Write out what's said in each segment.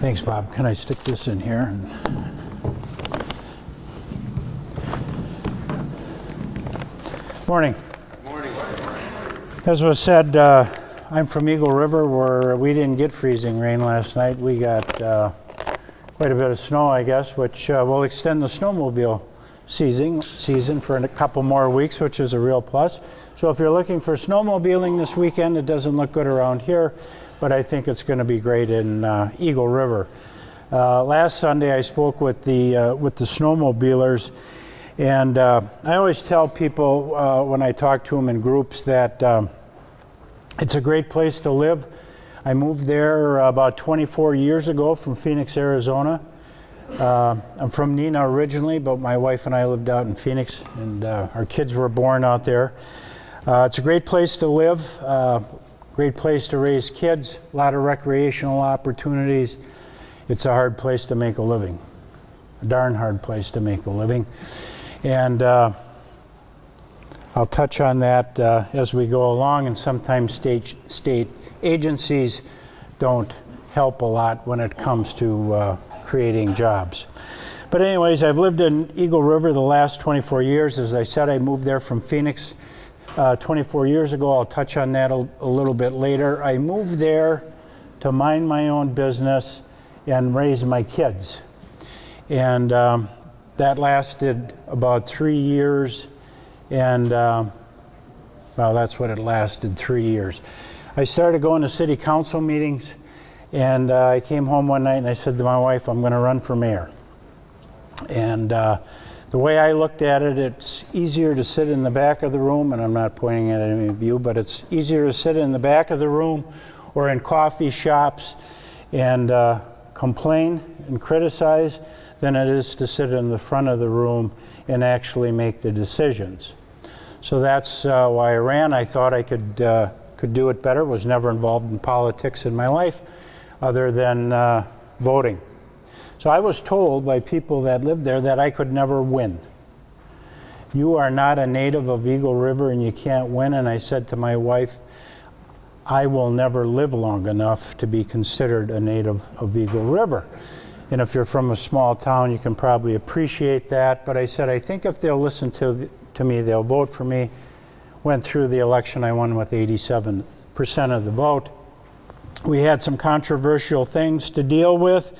Thanks, Bob. Can I stick this in here? Morning. Morning. As was said, I'm from Eagle River, where we didn't get freezing rain last night. We got quite a bit of snow, I guess, which will extend the snowmobile season for a couple more weeks, which is a real plus. So if you're looking for snowmobiling this weekend, it doesn't look good around here, but I think it's going to be great in Eagle River. Last Sunday, I spoke with the snowmobilers, and I always tell people when I talk to them in groups that it's a great place to live. I moved there about 24 years ago from Phoenix, Arizona. I'm from Neenah originally, but my wife and I lived out in Phoenix, and our kids were born out there. It's a great place to live, great place to raise kids, a lot of recreational opportunities. It's a hard place to make a living, a darn hard place to make a living. And I'll touch on that as we go along, and sometimes state agencies don't help a lot when it comes to creating jobs. But anyways, I've lived in Eagle River the last 24 years. As I said, I moved there from Phoenix 24 years ago. I'll touch on that a little bit later. I moved there to mind my own business and raise my kids. And that lasted about 3 years, and well, that's what it lasted, 3 years. I started going to city council meetings, and I came home one night and I said to my wife, I'm going to run for mayor. And the way I looked at it, it's easier to sit in the back of the room, and I'm not pointing at any of you, but it's easier to sit in the back of the room or in coffee shops and complain and criticize than it is to sit in the front of the room and actually make the decisions. So that's why I ran. I thought I could do it better. Was never involved in politics in my life other than voting. So I was told by people that lived there that I could never win. You are not a native of Eagle River and you can't win. And I said to my wife, I will never live long enough to be considered a native of Eagle River. And if you're from a small town, you can probably appreciate that. But I said, I think if they'll listen to me, they'll vote for me. Went through the election, I won with 87% of the vote. We had some controversial things to deal with.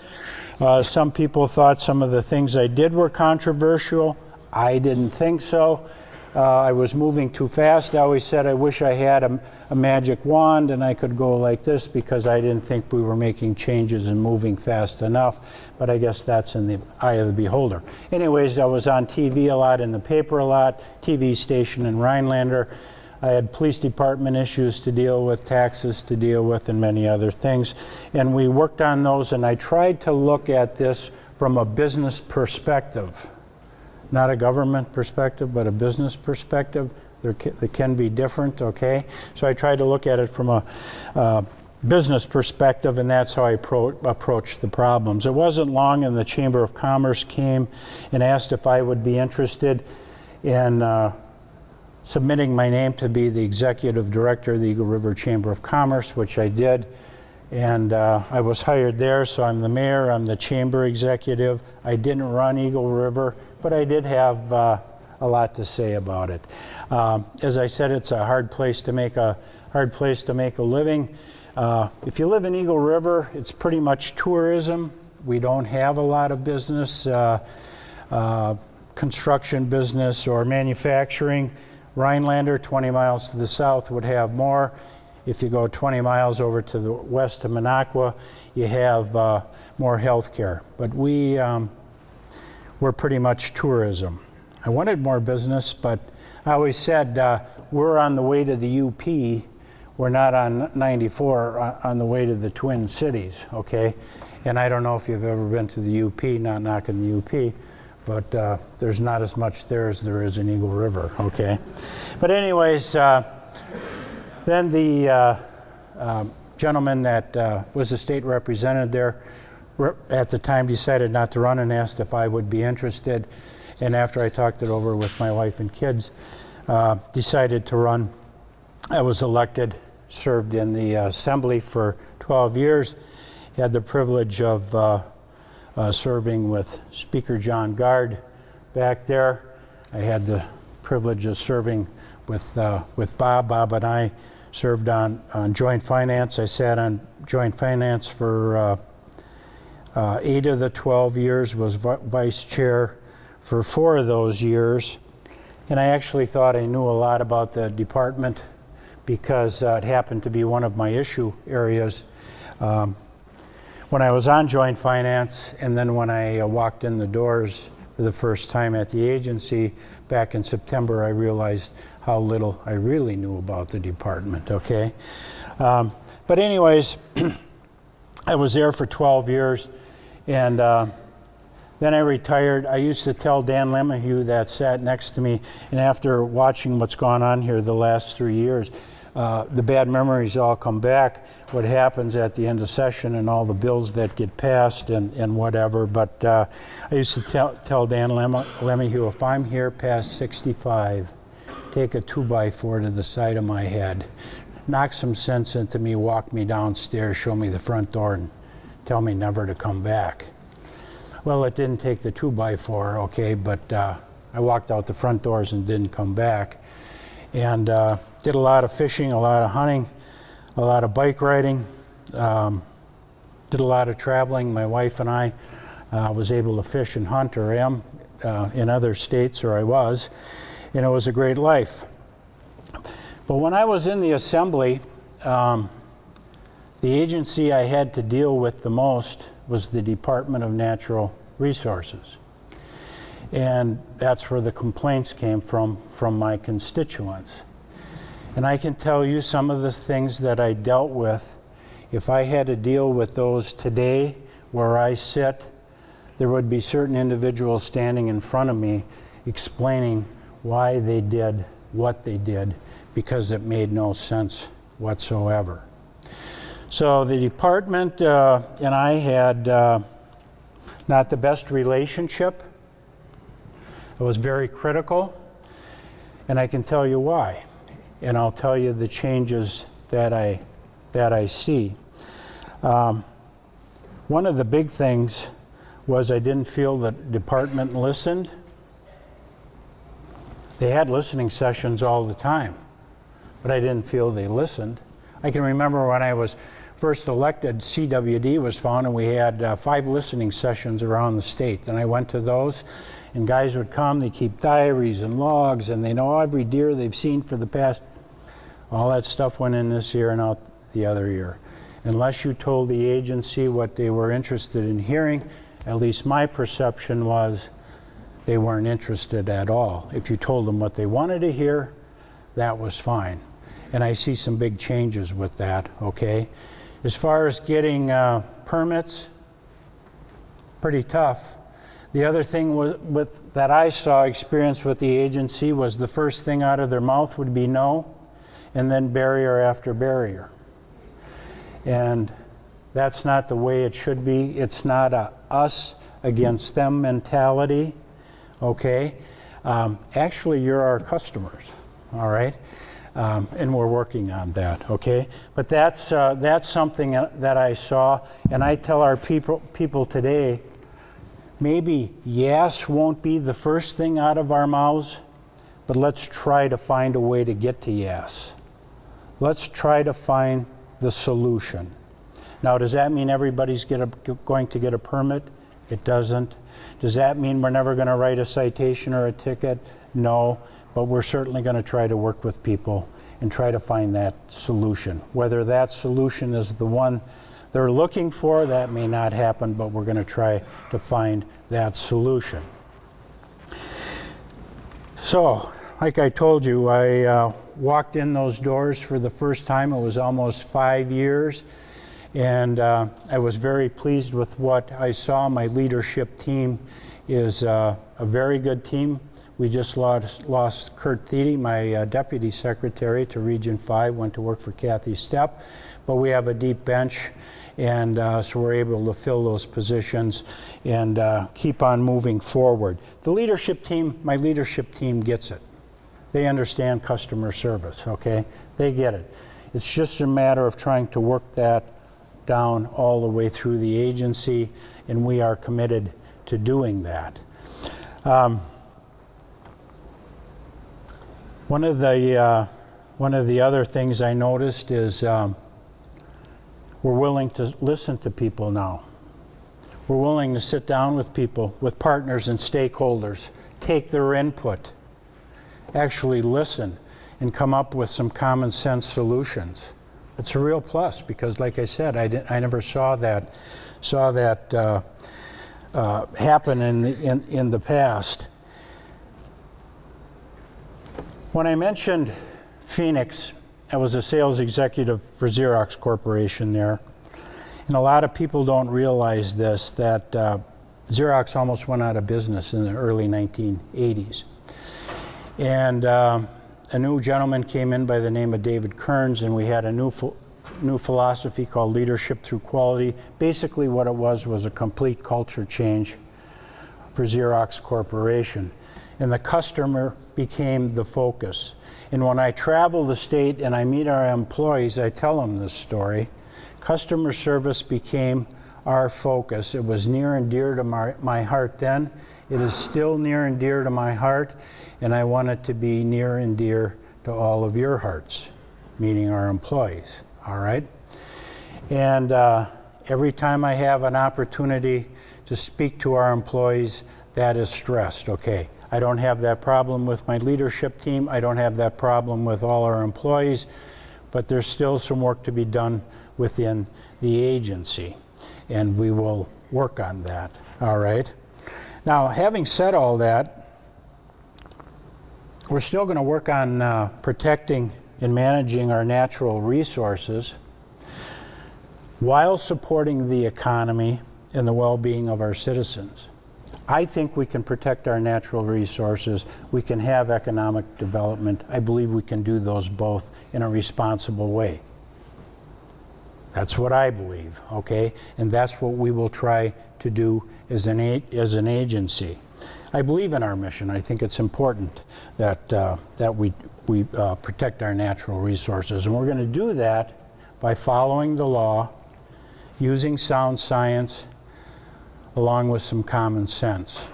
Some people thought some of the things I did were controversial. I didn't think so. I was moving too fast. I always said I wish I had a magic wand and I could go like this, because I didn't think we were making changes and moving fast enough. But I guess that's in the eye of the beholder. Anyways, I was on TV a lot, in the paper a lot, TV station in Rhinelander. I had police department issues to deal with, taxes to deal with, and many other things. And we worked on those, and I tried to look at this from a business perspective. Not a government perspective, but a business perspective. They can be different, okay? So I tried to look at it from a business perspective, and that's how I approached the problems. It wasn't long, and the Chamber of Commerce came and asked if I would be interested in submitting my name to be the executive director of the Eagle River Chamber of Commerce, which I did. And I was hired there, so I'm the mayor, I'm the chamber executive. I didn't run Eagle River, but I did have a lot to say about it. As I said, it's a hard place to make a living. If you live in Eagle River, it's pretty much tourism. We don't have a lot of business, construction business or manufacturing. Rhinelander, 20 miles to the south, would have more. If you go 20 miles over to the west to Minocqua, you have more health care. But we're pretty much tourism. I wanted more business, but I always said we're on the way to the UP. We're not on 94, on the way to the Twin Cities, okay? And I don't know if you've ever been to the UP, not knocking the UP, but there's not as much there as there is in Eagle River, okay? But anyways, then the gentleman that was the state representative there at the time decided not to run and asked if I would be interested. And after I talked it over with my wife and kids, decided to run. I was elected, served in the assembly for 12 years, had the privilege of serving with Speaker John Gard back there. I had the privilege of serving with Bob. Bob and I served on joint finance. I sat on joint finance for 8 of the 12 years, was vice chair for 4 of those years. And I actually thought I knew a lot about the department because it happened to be one of my issue areas when I was on joint finance, and then when I walked in the doors for the first time at the agency back in September, I realized how little I really knew about the department, okay? But anyways, I was there for 12 years, and then I retired. I used to tell Dan Lemahieu that sat next to me, and after watching what's gone on here the last 3 years, the bad memories all come back, what happens at the end of session and all the bills that get passed and whatever. But I used to tell Dan Lemahieu, if I'm here past 65, take a 2x4 to the side of my head, knock some sense into me, walk me downstairs, show me the front door, and tell me never to come back. Well, it didn't take the 2x4, okay, but I walked out the front doors and didn't come back. And did a lot of fishing, a lot of hunting, a lot of bike riding, did a lot of traveling. My wife and I was able to fish and hunt, or am, in other states, or I was, and it was a great life. But when I was in the assembly, the agency I had to deal with the most was the Department of Natural Resources. And that's where the complaints came from my constituents. And I can tell you some of the things that I dealt with. If I had to deal with those today where I sit, there would be certain individuals standing in front of me explaining why they did what they did, because it made no sense whatsoever. So the department and I had not the best relationship. It was very critical, and I can tell you why. And I'll tell you the changes that I see. One of the big things was I didn't feel the department listened. They had listening sessions all the time, but I didn't feel they listened. I can remember when I was first elected, CWD was found, and we had 5 listening sessions around the state. And I went to those, and guys would come, they keep diaries and logs, and they know every deer they've seen for the past. All that stuff went in this year and out the other year. Unless you told the agency what they were interested in hearing, at least my perception was they weren't interested at all. If you told them what they wanted to hear, that was fine. And I see some big changes with that, okay? As far as getting permits, pretty tough. The other thing that I saw experience with the agency was the first thing out of their mouth would be no, and then barrier after barrier. And that's not the way it should be. It's not a us against them mentality, okay? Actually, you're our customers, all right? And we're working on that, okay? But that's something that I saw, and I tell our people today, maybe yes won't be the first thing out of our mouths, but let's try to find a way to get to yes. Let's try to find the solution. Now, does that mean everybody's going to get a permit? It doesn't. Does that mean we're never going to write a citation or a ticket? No, but we're certainly going to try to work with people and try to find that solution. Whether that solution is the one they're looking for, that may not happen, but we're going to try to find that solution. So, like I told you, I walked in those doors for the first time. It was almost 5 years, and I was very pleased with what I saw. My leadership team is a very good team. We just lost Kurt Thiede, my deputy secretary, to Region 5, went to work for Kathy Stepp, but we have a deep bench, and so we're able to fill those positions and keep on moving forward. The leadership team, my leadership team gets it. They understand customer service, okay? They get it. It's just a matter of trying to work that down all the way through the agency, and we are committed to doing that. One of the other things I noticed is we're willing to listen to people now. We're willing to sit down with people, with partners and stakeholders, take their input, actually listen, and come up with some common sense solutions. It's a real plus because, like I said, I never saw that happen in the past. When I mentioned Phoenix, I was a sales executive for Xerox Corporation there. And a lot of people don't realize this, that Xerox almost went out of business in the early 1980s. And a new gentleman came in by the name of David Kearns, and we had a new philosophy called Leadership Through Quality. Basically what it was a complete culture change for Xerox Corporation. And the customer became the focus. And when I travel the state and I meet our employees, I tell them this story. Customer service became our focus. It was near and dear to my heart then. It is still near and dear to my heart, and I want it to be near and dear to all of your hearts, meaning our employees, all right? And every time I have an opportunity to speak to our employees, that is stressed, okay? I don't have that problem with my leadership team. I don't have that problem with all our employees, but there's still some work to be done within the agency, and we will work on that, all right? Now, having said all that, we're still going to work on protecting and managing our natural resources while supporting the economy and the well-being of our citizens. I think we can protect our natural resources. We can have economic development. I believe we can do those both in a responsible way. That's what I believe, okay? And that's what we will try to do as an agency. I believe in our mission. I think it's important that we protect our natural resources. And we're going to do that by following the law, using sound science, along with some common sense.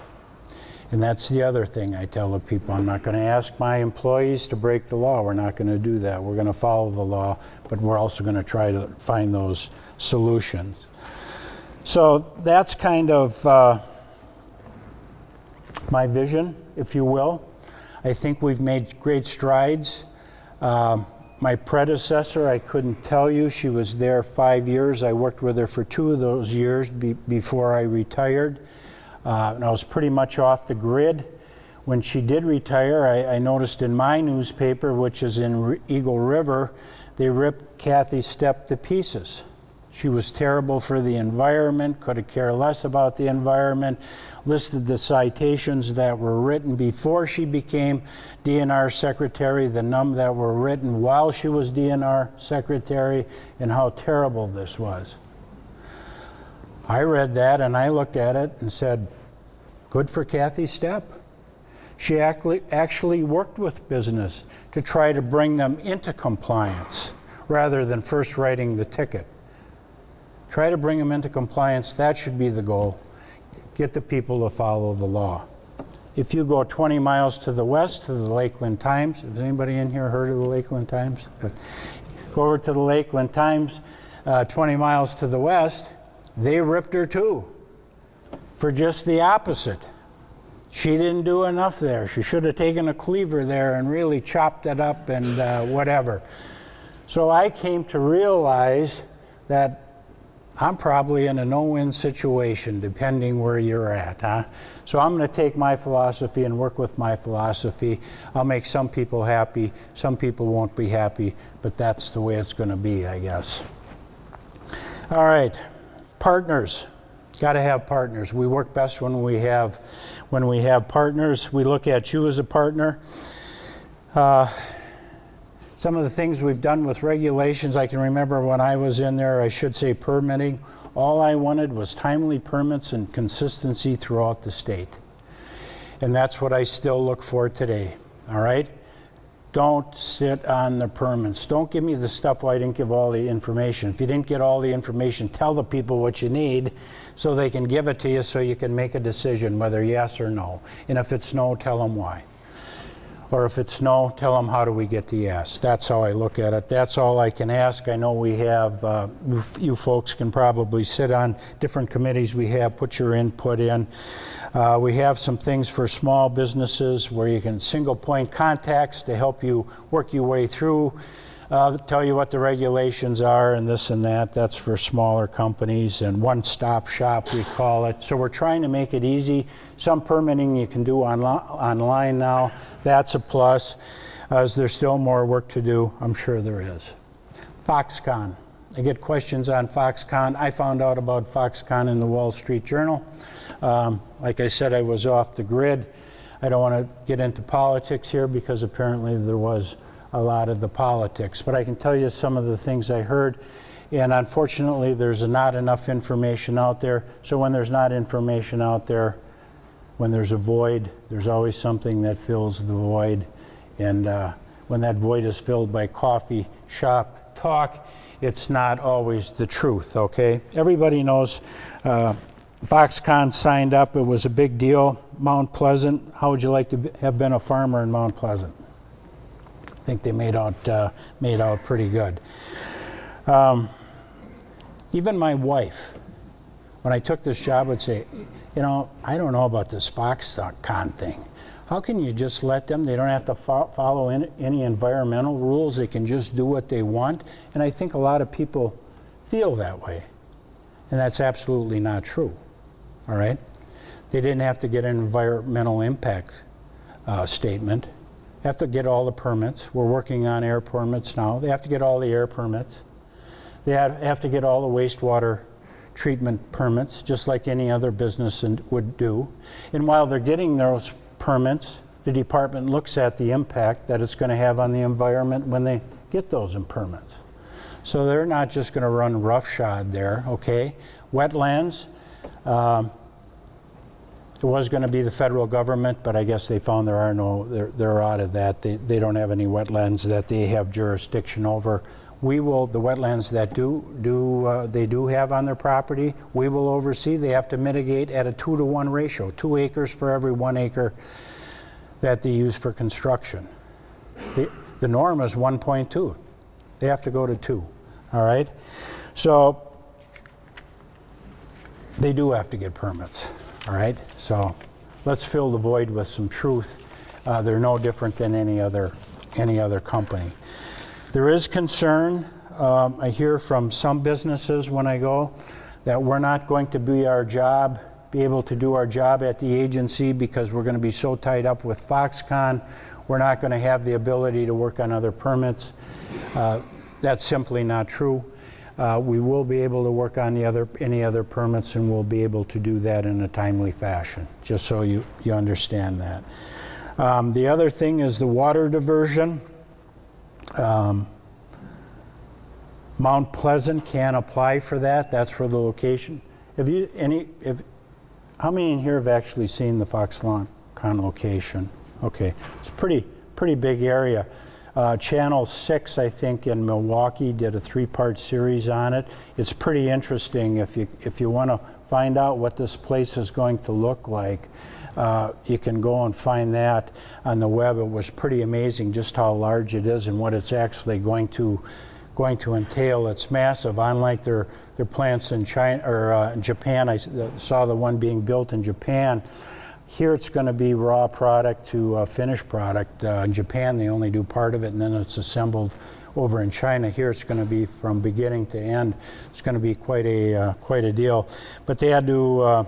And that's the other thing I tell the people. I'm not going to ask my employees to break the law. We're not going to do that. We're going to follow the law, but we're also going to try to find those solutions. So that's kind of my vision, if you will. I think we've made great strides. My predecessor, I couldn't tell you. She was there 5 years. I worked with her for 2 of those years before I retired. And I was pretty much off the grid. When she did retire, I noticed in my newspaper, which is in Eagle River, they ripped Kathy Stepp to pieces. She was terrible for the environment, could have cared less about the environment, listed the citations that were written before she became DNR secretary, the num that were written while she was DNR secretary, and how terrible this was. I read that and I looked at it and said, good for Kathy Stepp. She actually worked with business to try to bring them into compliance rather than first writing the ticket. Try to bring them into compliance. That should be the goal. Get the people to follow the law. If you go 20 miles to the west to the Lakeland Times, has anybody in here heard of the Lakeland Times? Go over to the Lakeland Times, 20 miles to the west, they ripped her too for just the opposite. She didn't do enough there. She should have taken a cleaver there and really chopped it up and whatever. So I came to realize that I'm probably in a no-win situation, depending where you're at, huh? So I'm going to take my philosophy and work with my philosophy. I'll make some people happy, some people won't be happy, but that's the way it's going to be, I guess. All right, partners. Got to have partners. We work best when we have partners. We look at you as a partner. Some of the things we've done with regulations, I can remember when I was in there, I should say permitting, all I wanted was timely permits and consistency throughout the state. And that's what I still look for today, all right? Don't sit on the permits. Don't give me the stuff where I didn't give all the information. If you didn't get all the information, tell the people what you need so they can give it to you so you can make a decision whether yes or no. And if it's no, tell them why. Or if it's no, tell them how do we get the yes. That's how I look at it. That's all I can ask. I know we have, you folks can probably sit on different committees we have, put your input in. We have some things for small businesses where you can single point contacts to help you work your way through, tell you what the regulations are and this and that. That's for smaller companies, and one-stop shop we call it. So we're trying to make it easy. Some permitting you can do online now. That's a plus. Is there still more work to do? I'm sure there is. Foxconn. I get questions on Foxconn. I found out about Foxconn in the Wall Street Journal. Like I said, I was off the grid. I don't want to get into politics here because apparently there was a lot of the politics. But I can tell you some of the things I heard. And unfortunately, there's not enough information out there. So when there's not information out there, when there's a void, there's always something that fills the void. And when that void is filled by coffee shop talk, it's not always the truth, okay? Everybody knows Foxconn signed up. It was a big deal. Mount Pleasant, how would you like to have been a farmer in Mount Pleasant? I think they made out pretty good. Even my wife, when I took this job, would say, you know, I don't know about this Foxconn thing. How can you just let them? They don't have to follow any environmental rules. They can just do what they want. And I think a lot of people feel that way. And that's absolutely not true. All right? They didn't have to get an environmental impact statement. They have to get all the permits. We're working on air permits now. They have to get all the air permits. They have to get all the wastewater treatment permits, just like any other business would do. And while they're getting those permits, the department looks at the impact that it's going to have on the environment when they get those permits. So they're not just going to run roughshod there, okay? Wetlands, it was going to be the federal government, but I guess they found they're out of that. They don't have any wetlands that they have jurisdiction over. We will, the wetlands that they do have on their property, we will oversee. They have to mitigate at a 2-to-1 ratio, 2 acres for every 1 acre that they use for construction. The norm is 1.2. They have to go to 2, all right? So they do have to get permits, all right? So let's fill the void with some truth. They're no different than any other company. There is concern, I hear from some businesses when I go, that we're not going to be able to do our job at the agency because we're going to be so tied up with Foxconn. We're not going to have the ability to work on other permits. That's simply not true. We will be able to work on any other permits, and we'll be able to do that in a timely fashion, just so you understand that. The other thing is the water diversion. Mount Pleasant can apply for that. That's for the location. How many in here have actually seen the Foxconn location? Okay, it's a pretty big area. Channel 6, I think, in Milwaukee did a 3-part series on it. It's pretty interesting. If you want to find out what this place is going to look like, you can go and find that on the web. It was pretty amazing just how large it is and what it's actually going to entail. It's massive. Unlike their plants in China or Japan, I saw the one being built in Japan. Here it's going to be raw product to finished product. In Japan they only do part of it and then it's assembled over in China. Here it's going to be from beginning to end. It's going to be quite a deal. But they had to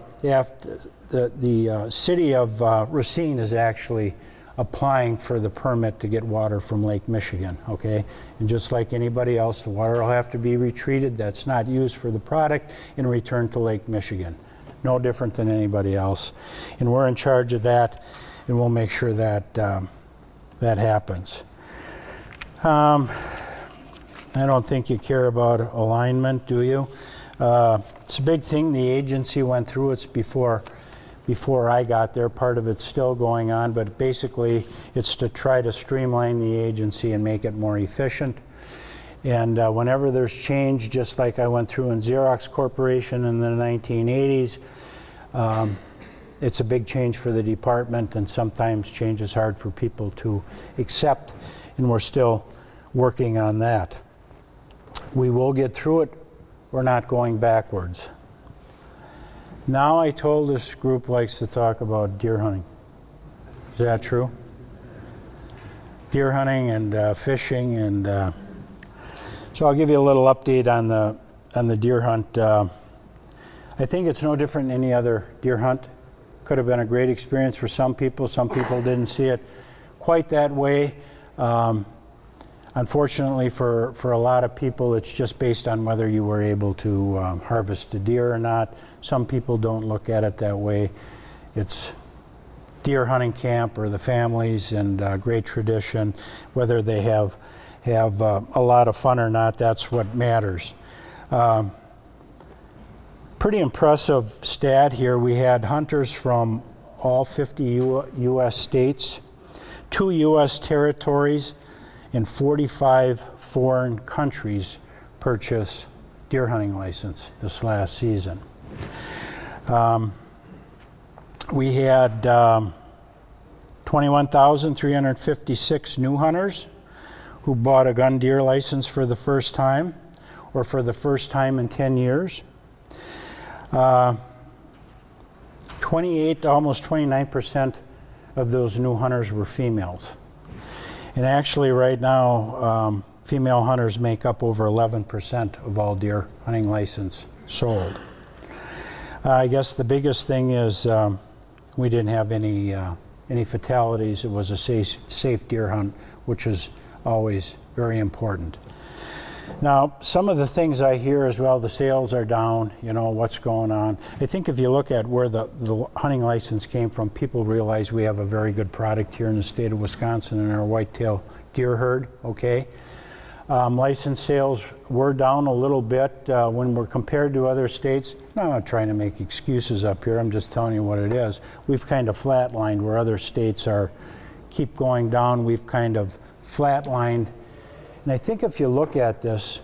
the city of Racine is actually applying for the permit to get water from Lake Michigan, okay? And just like anybody else, the water will have to be retreated that's not used for the product and returned to Lake Michigan. No different than anybody else. And we're in charge of that, and we'll make sure that that happens. I don't think you care about alignment, do you? It's a big thing the agency went through. It's before before I got there. Part of it's still going on, but basically it's to try to streamline the agency and make it more efficient. And whenever there's change, just like I went through in Xerox Corporation in the 1980s, it's a big change for the department, and sometimes change is hard for people to accept, and we're still working on that. We will get through it. We're not going backwards. Now I told this group likes to talk about deer hunting. Is that true? Deer hunting and fishing, and so I'll give you a little update on the deer hunt. I think it's no different than any other deer hunt. Could have been a great experience for some people. Some people didn't see it quite that way. Unfortunately for a lot of people, it's just based on whether you were able to harvest a deer or not. Some people don't look at it that way. It's deer hunting camp or the families, and great tradition. Whether they have a lot of fun or not, that's what matters. Pretty impressive stat here. We had hunters from all 50 U.S. states, 2 U.S. territories, and 45 foreign countries purchase deer hunting license this last season. We had 21,356 new hunters who bought a gun deer license for the first time, or for the first time in 10 years. 28, almost 29% of those new hunters were females. And actually right now, female hunters make up over 11% of all deer hunting license sold. I guess the biggest thing is we didn't have any fatalities. It was a safe deer hunt, which is always very important. Now, some of the things I hear as well, the sales are down, you know, what's going on. I think if you look at where the hunting license came from, people realize we have a very good product here in the state of Wisconsin in our whitetail deer herd, okay? License sales were down a little bit when we're compared to other states. I'm not trying to make excuses up here, I'm just telling you what it is. We've kind of flatlined where other states keep going down. We've kind of flatlined. And I think if you look at this,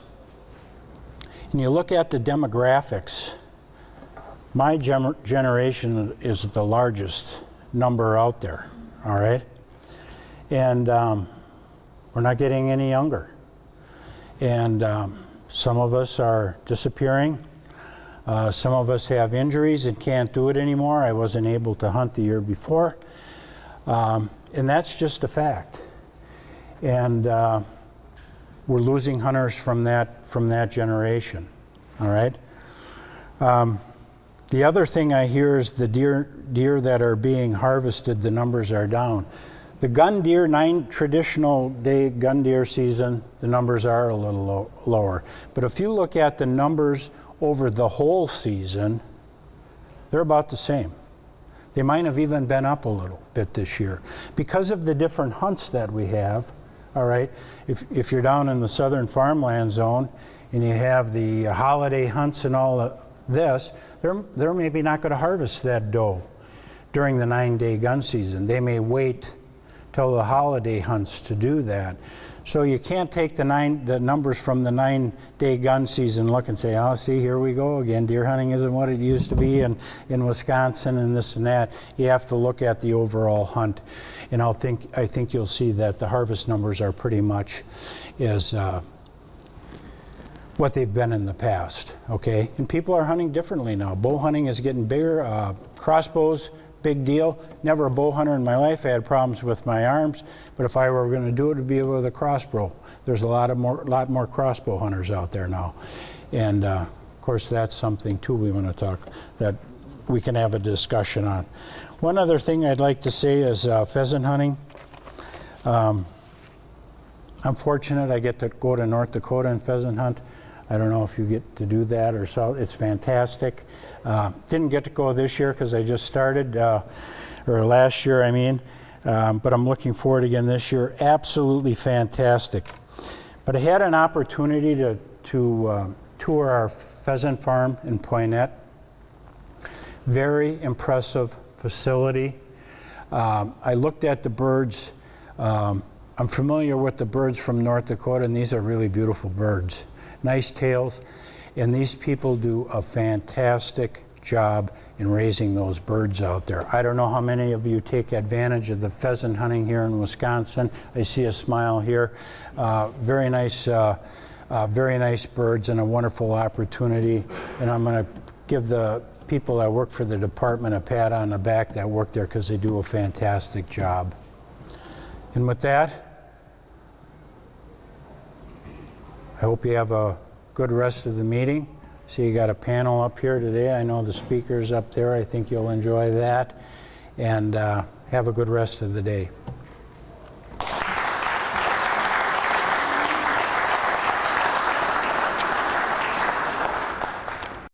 and you look at the demographics, my generation is the largest number out there, all right? And we're not getting any younger. And some of us are disappearing. Some of us have injuries and can't do it anymore. I wasn't able to hunt the year before. And that's just a fact. And we're losing hunters from that generation, all right? The other thing I hear is the deer that are being harvested, the numbers are down. The gun deer, traditional day gun deer season, the numbers are a little lower. But if you look at the numbers over the whole season, they're about the same. They might have even been up a little bit this year. Because of the different hunts that we have, all right, if you're down in the southern farmland zone and you have the holiday hunts and all of this, they're maybe not going to harvest that doe during the 9-day gun season. They may wait till the holiday hunts to do that. So you can't take the numbers from the 9-day gun season, look and say, oh, see, here we go again. Deer hunting isn't what it used to be in Wisconsin and this and that. You have to look at the overall hunt. And I think you'll see that the harvest numbers are pretty much as what they've been in the past, okay? And people are hunting differently now. Bow hunting is getting bigger. Crossbows, big deal. Never a bow hunter in my life. I had problems with my arms, but if I were going to do it, it'd be with a crossbow. There's a lot more crossbow hunters out there now, and of course that's something too we want to talk that we can have a discussion on. One other thing I'd like to say is pheasant hunting. I'm fortunate I get to go to North Dakota and pheasant hunt. I don't know if you get to do that or so. It's fantastic. Didn't get to go this year because I just started, or last year I mean, but I'm looking forward again this year. Absolutely fantastic. But I had an opportunity to tour our pheasant farm in Poinet. Very impressive facility. I looked at the birds. I'm familiar with the birds from North Dakota, and these are really beautiful birds. Nice tails, and these people do a fantastic job in raising those birds out there. I don't know how many of you take advantage of the pheasant hunting here in Wisconsin. I see a smile here. Very nice birds and a wonderful opportunity. And I'm going to give the people that work for the department a pat on the back that work there, because they do a fantastic job. And with that, I hope you have a good rest of the meeting. See, you got a panel up here today. I know the speaker's up there. I think you'll enjoy that. And have a good rest of the day.